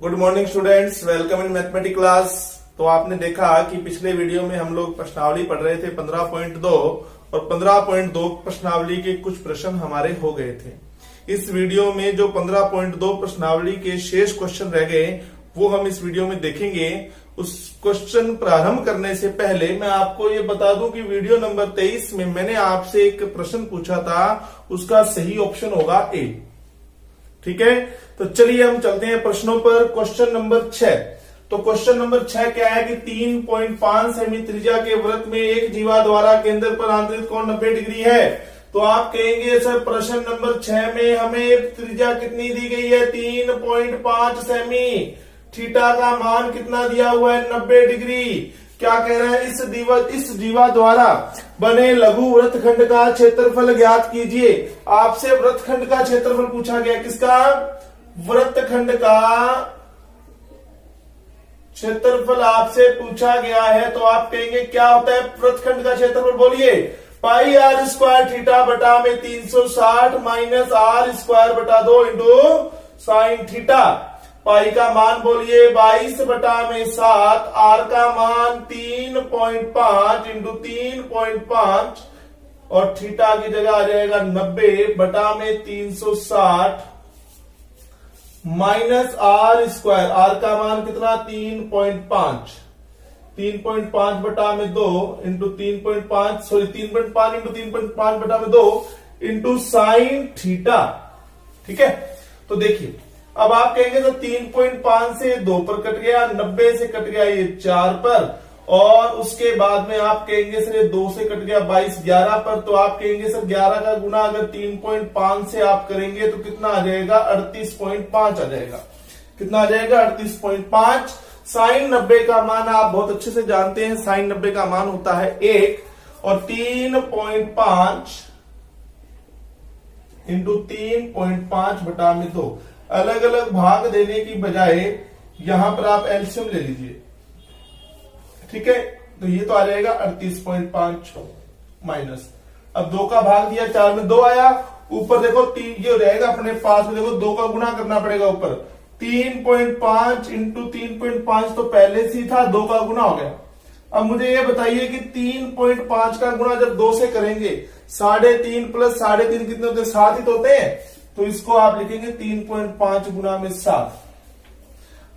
Good morning students, welcome in mathematics class. तो आपने देखा कि पिछले वीडियो में हम लोग प्रश्नावली पढ़ रहे थे 15.2 और 15.2 प्रश्नावली के कुछ प्रश्न हमारे हो गए थे। इस वीडियो में जो 15.2 प्रश्नावली के शेष क्वेश्चन रह गए वो हम इस वीडियो में देखेंगे। उस क्वेश्चन प्रारंभ करने से पहले मैं आपको ये बता दूं कि वीडियो नंबर 23 में मैंने आपसे एक प्रश्न पूछा था, उसका सही ऑप्शन होगा ए। ठीक है, तो चलिए हम चलते हैं प्रश्नों पर। Question number 6। तो क्वेश्चन नंबर 6 क्या है कि 3.5 सेमी त्रिज्या के वृत्त में एक जीवा द्वारा केंद्र पर आंतरिक कोण 90 डिग्री है। तो आप कहेंगे सर प्रश्न नंबर 6 में हमें त्रिज्या कितनी दी गई है? 3.5 सेमी। थीटा का मान कितना दिया हुआ है? 90 डिग्री। क्या कह रहा है? इस जीवा द्वारा बने लघु वृत्तखंड का क्षेत्रफल ज्ञात कीजिए। आपसे वृत्तखंड का क्षेत्रफल पूछा गया। किसका? वृत्तखंड का क्षेत्रफल आपसे पूछा गया है। तो आप कहेंगे क्या होता है वृत्तखंड का क्षेत्रफल? बोलिए। पाई आर स्क्वायर थीटा बटा में 360 माइनस आर स्क्वायर बटा 2 इंटू साइन थीटा। पाई का मान बोलिए 22 बटा में 7, आर का मान 3.5 इंटू 3.5 और थीटा की जगह आ जाएगा 90 बटा में 360 माइनस आर स्क्वायर। आर का मान कितना? 3.5 बटा में 2 इंटू 3.5 इंटू 3.5 बटा में 2 इंटू साइन थीटा। ठीक है, तो देखिए अब आप कहेंगे तो 3.5 से 2 पर कट गया, 90 से कट गया ये 4 पर, और उसके बाद में आप कहेंगे सर ये 2 से कट गया 22 11 पर। तो आप कहेंगे सर 11 का गुना अगर 3.5 से आप करेंगे तो कितना आ जाएगा? 38.5 आ जाएगा। कितना आ जाएगा? 38.5। साइन 90 का मान आप बहुत अच्छे से जानते हैं, साइन 90 का मान होता है 1 और 3.5 इंटू 3.5 बटा में 2। अलग अलग भाग देने की बजाय यहां पर आप एलसीएम ले लीजिए। ठीक है, तो ये तो आ जाएगा 38.5 माइनस, अब 2 का भाग दिया 4 में 2 आया, ऊपर देखो 3 ये हो जाएगा अपने पास में, देखो 2 का गुना करना पड़ेगा ऊपर। 3.5 इंटू 3.5 तो पहले से ही था, 2 का गुना हो गया। अब मुझे ये बताइए कि 3.5 का गुना जब 2 से करेंगे 3.5 प्लस 3.5 कितने होते हैं? 7 ही तो होते हैं। तो इसको आप लिखेंगे 3.5 गुना में 7।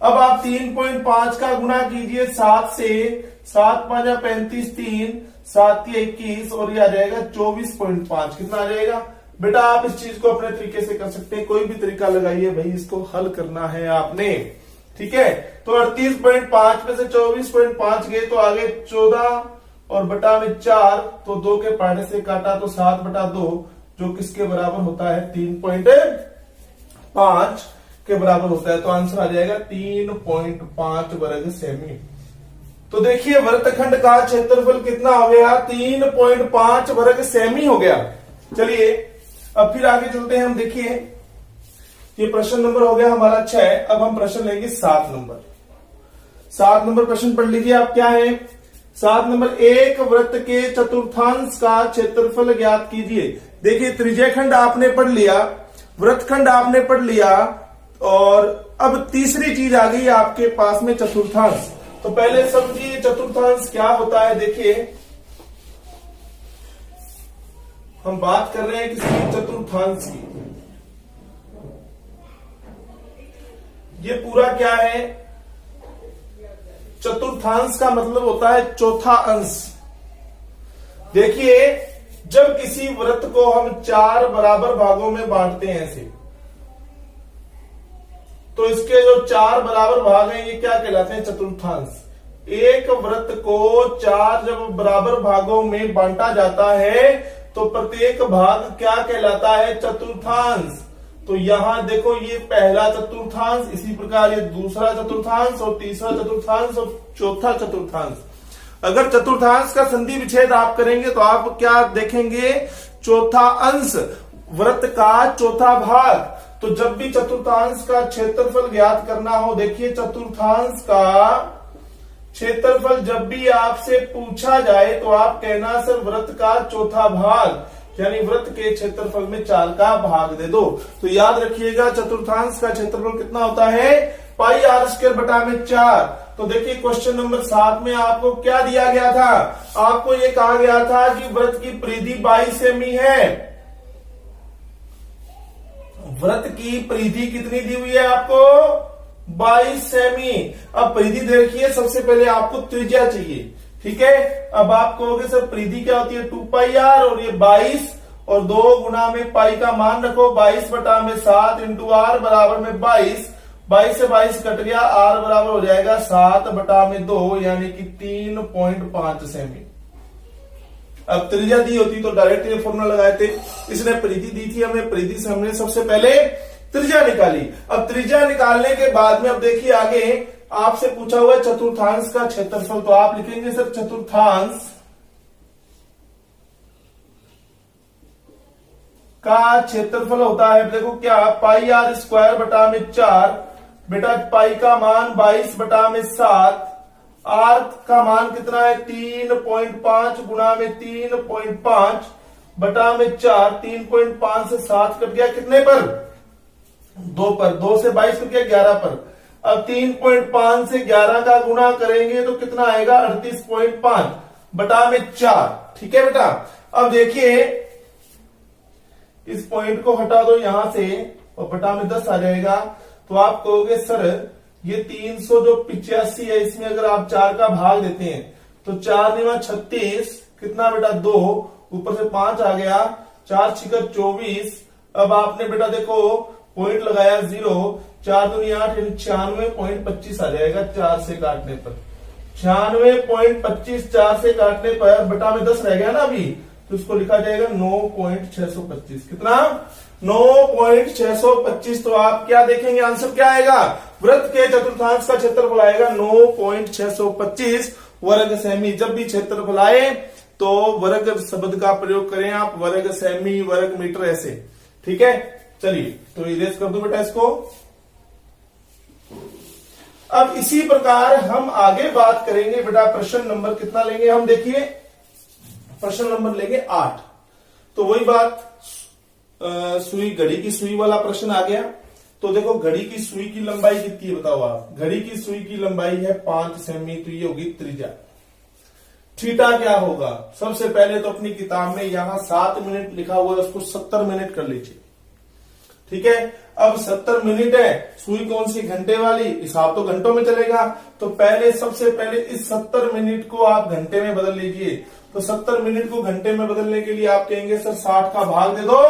अब आप 3.5 का गुना कीजिए 7 से, 7 5 35, 3 7 21 और ये आ जाएगा 24.5। कितना आ जाएगा? बेटा आप इस चीज को अपने तरीके से कर सकते हैं, कोई भी तरीका लगाइए भाई, इसको हल करना है आपने। ठीक है, तो 38.5 में से 24.5 गए तो आगे 14 और बटा में 4, तो 2 के पढ़ने से काटा तो 7 बटा 2 जो किसके बराबर होता है? 3.5 के बराबर होता है। तो आंसर आ जाएगा 3.5 वर्ग सेमी। तो देखिए वृत्तखंड का क्षेत्रफल कितना हो गया? 3.5 वर्ग सेमी हो गया। चलिए अब फिर आगे चलते हैं। हम देखिए ये प्रश्न नंबर हो गया हमारा 6। अब हम प्रश्न लेंगे 7 नंबर। 7 नंबर प्रश्न पढ़ लीजिए आप। क्या है? 7 नंबर, एक वृत्त के चतुर्थांश का क्षेत्रफल ज्ञात कीजिए। देखिए त्रिज्यखंड आपने पढ़ लिया, वृत्तखंड आपने पढ़ लिया, और अब तीसरी चीज आ गई आपके पास में चतुर्थांश। तो पहले समझिए चतुर्थांश क्या होता है। देखिए हम बात कर रहे हैं किसी चतुर्थांश की। ये पूरा क्या है? चतुर्थांश का मतलब होता है चौथा अंश। देखिए जब किसी वृत्त को हम 4 बराबर भागों में बांटते हैं ऐसे, तो इसके जो 4 बराबर भाग हैं ये क्या कहलाते हैं? चतुर्थांश। एक वृत्त को 4 जब बराबर भागों में बांटा जाता है तो प्रत्येक भाग क्या कहलाता है? चतुर्थांश। तो यहां देखो ये पहला चतुर्थांश, इसी प्रकार ये दूसरा चतुर्थांश और तीसरा चतुर्थांश और चौथा चतुर्थांश। अगर चतुर्थांश का संधि विच्छेद आप करेंगे तो आप क्या देखेंगे? चौथा अंश, वृत्त का चौथा भाग। तो जब भी चतुर्थांश का क्षेत्रफल ज्ञात करना हो, देखिए चतुर्थांश का क्षेत्रफल जब भी आपसे पूछा जाए तो आप कहना सर वृत्त का चौथा भाग। यानी वृत्त के क्षेत्रफल में 4 का भाग दे दो। तो याद रखिएगा चतुर्थांश का क्षेत्रफल कितना होता है, पाई आर स्क्वायर बटा में 4। तो देखिए क्वेश्चन नंबर 7 में आपको क्या दिया गया था, आपको ये कहा गया था कि वृत्त की परिधि 22 सेमी है। वृत्त की परिधि कितनी दी हुई है आपको, 22 सेमी। अब परिधि देखिए, सबसे पहले आपको त्रिज्या चाहिए, ठीक है। अब आप कहोगे सर परिधि क्या होती है, 2 पाई आर और ये 22 और 2 गुना में पाई का मान रखो, 22 बटा में 7 इंटू आर बराबर में 22, 22 से 22 कट गया, आर बराबर हो जाएगा 7 बटा में 2 यानी कि 3.5 सेमी। अब त्रिज्या दी होती तो डायरेक्ट ये फॉर्मूला लगाए थे, इसने परिधि दी थी हमें, परिधि से हमने सबसे पहले त्रिज्या निकाली। अब त्रिज्या निकालने के बाद में अब देखिए आगे आपसे पूछा हुआ है चतुर्थांश का क्षेत्रफल, तो आप लिखेंगे सर चतुर्थांश का क्षेत्रफल होता है, देखो क्या, पाई आर स्क्वायर बटा में 4, बेटा पाई का मान 22 बटा में 7, आर का मान कितना है 3.5 गुना में 3.5 बटा में 4, 3.5 से 7 कट गया कितने पर, 2 पर, 2 से 22 कट गया 11 पर। अब 3.5 से 11 का गुणा करेंगे तो कितना आएगा 38.5 बटा में 4, ठीक है बेटा। अब देखिए इस पॉइंट को हटा दो यहां से और बटा में 10 आ जाएगा, तो आप कहोगे सर ये 300 जो 85 है इसमें अगर आप 4 का भाग देते हैं तो 4 9 36 कितना बेटा 2, ऊपर से 5 आ गया, 4 6 24। अब आपने बेटा देखो पॉइंट लगाया 0, 4 दूनी 8 यानी 96.25 आ जाएगा 4 से काटने पर, 96.25 4 से काटने पर बटा में 10 रह गया ना अभी, तो इसको लिखा जाएगा 9.625, कितना 9.625। तो आप क्या देखेंगे आंसर क्या आएगा, वृत्त के चतुर्थांश का क्षेत्रफल आएगा 9.625 वर्ग सेमी। जब भी क्षेत्रफल आए तो वर्ग शब्द का प्रयोग करें आप, वर्ग सेमी, वर्ग मीटर ऐसे, ठीक है। चलिए तो इरेज कर दो बेटा इसको। अब इसी प्रकार हम आगे बात करेंगे बेटा, प्रश्न नंबर कितना लेंगे हम, देखिए प्रश्न नंबर लेंगे 8। तो वही बात सुई, घड़ी की सुई वाला प्रश्न आ गया। तो देखो घड़ी की सुई की लंबाई कितनी है बताओ आप, घड़ी की सुई की लंबाई है 5 सेमी, तो ये होगी त्रिज्या। थीटा क्या होगा, सबसे पहले तो अपनी किताब में यहां 7 मिनट लिखा हुआ है, उसको 70 मिनट कर लीजिए, ठीक है। अब 70 मिनट है, सुई कौन सी, घंटे वाली, हिसाब तो घंटों में चलेगा, तो पहले सबसे पहले इस 70 मिनट को आप घंटे में बदल लीजिए। तो 70 मिनट को घंटे में बदलने के लिए आप कहेंगे सर 60 का भाग दे दो,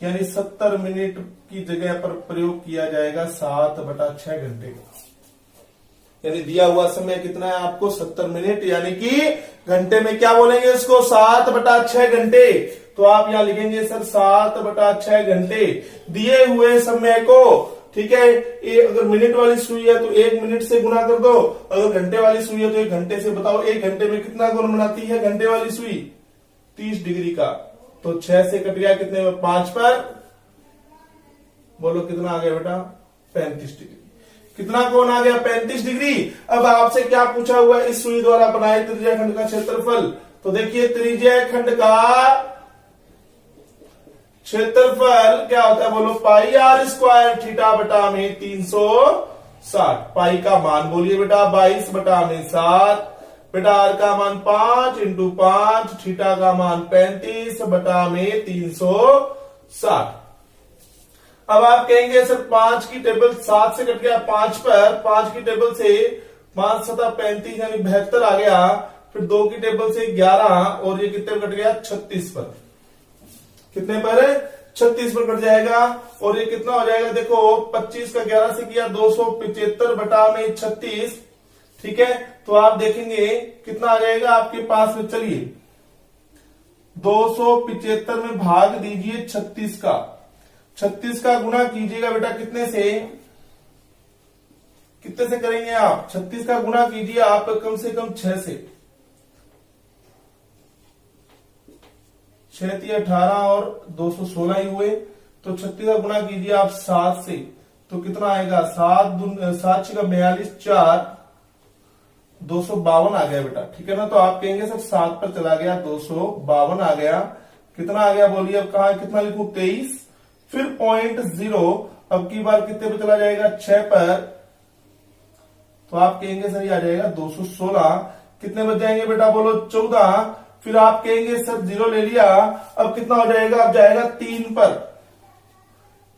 यानी 70 मिनट की जगह पर प्रयोग किया जाएगा 7/6 घंटे का, यानी दिया हुआ समय कितना है आपको 70 मिनट, यानी कि घंटे में क्या बोलेंगे इसको 7/6 घंटे। तो आप यहां लिखेंगे सर 7/6 घंटे दिए हुए समय को, ठीक है। ये अगर मिनट वाली सुई है तो 1 मिनट से गुना कर दो, अगर घंटे वाली सुई है तो 1 घंटे से। बताओ 1 घंटे में कितना कोण बनाती है घंटे वाली सुई, 30 डिग्री का। तो 6 से कट गया कितने में, 5 पर, बोलो कितना आ गया बेटा 35 डिग्री। कितना कोण आ गया 35 डिग्री। अब आपसे क्या पूछा हुआ है, इस सुई द्वारा बनाए त्रिज्या खंड का क्षेत्रफल। तो देखिए त्रिज्या खंड का क्षेत्रफल क्या होता है, बोलो पाई आर स्क्वायर थीटा बटा में 360। पाई का मान बोलिए बेटा 22 बटा में 7, बेटा आर का मान 5 इंटू 5, थीटा का मान 35 बटा में 360। अब आप कहेंगे सर 5 की टेबल 7 से कट गया 5 पर, 5 की टेबल से 5 7 35 यानी 72 आ गया, फिर 2 की टेबल से 11 और ये कितने कट गया 36 पर, कितने पर 36 पर कट जाएगा। और ये कितना हो जाएगा, देखो 25 का 11 से किया 275 बटा में 36, ठीक है। तो आप देखेंगे कितना आ जाएगा आपके पास में, चलिए 275 में भाग दीजिए 36 का, 36 का गुणा कीजिएगा बेटा कितने से, कितने से करेंगे आप, 36 का गुणा कीजिए आप कम से कम 6 से, 6 3 18 और 216 ही हुए। तो 36 का गुणा कीजिए आप 7 से, तो कितना आएगा 7 6 42 4 252 आ गया बेटा, ठीक है ना। तो आप कहेंगे सर 7 पर चला गया 252 आ गया, कितना आ गया बोलिए। अब कहा कितना लिखूं 23, फिर 0.0 अब की बार कितने पे चला जाएगा 6 पर, तो आप कहेंगे सर ये आ जाएगा 216। कितने बच जाएंगे बेटा बोलो 14। फिर आप कहेंगे सर 0 ले लिया, अब कितना हो जाएगा, अब जाएगा 3 पर,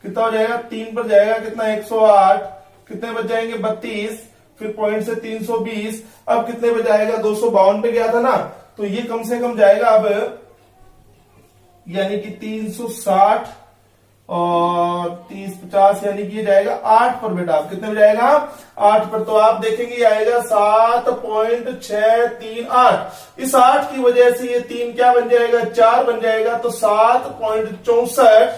कितना हो जाएगा 3 पर जाएगा कितना 108। कितने बच जाएंगे 32, फिर पॉइंट से 320, अब कितने पे जाएगा 252 पे गया था ना, तो ये कम से कम जाएगा अब यानी कि 360 और 30 50 यानी कि ये जाएगा 8 पर बेटा। आप कितने पे जाएगा 8 पर, तो आप देखेंगे ये आएगा 7.638। इस 8 की वजह से ये 3 क्या बन जाएगा 4 बन जाएगा, तो 7.64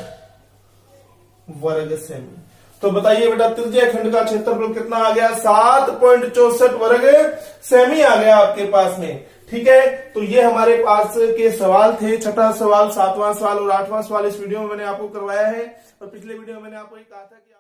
वर्ग सेमी। तो बताइए बेटा त्रिज्या खंड का क्षेत्रफल कितना आ गया 7.64 वर्ग सेमी आ गया आपके पास में। ठीक है, तो ये हमारे पास के सवाल थे। छठा सवाल, 7वां सवाल और 8वां सवाल इस वीडियो में मैंने आपको करवाया है, और पिछले वीडियो में मैंने आपको कहा था कि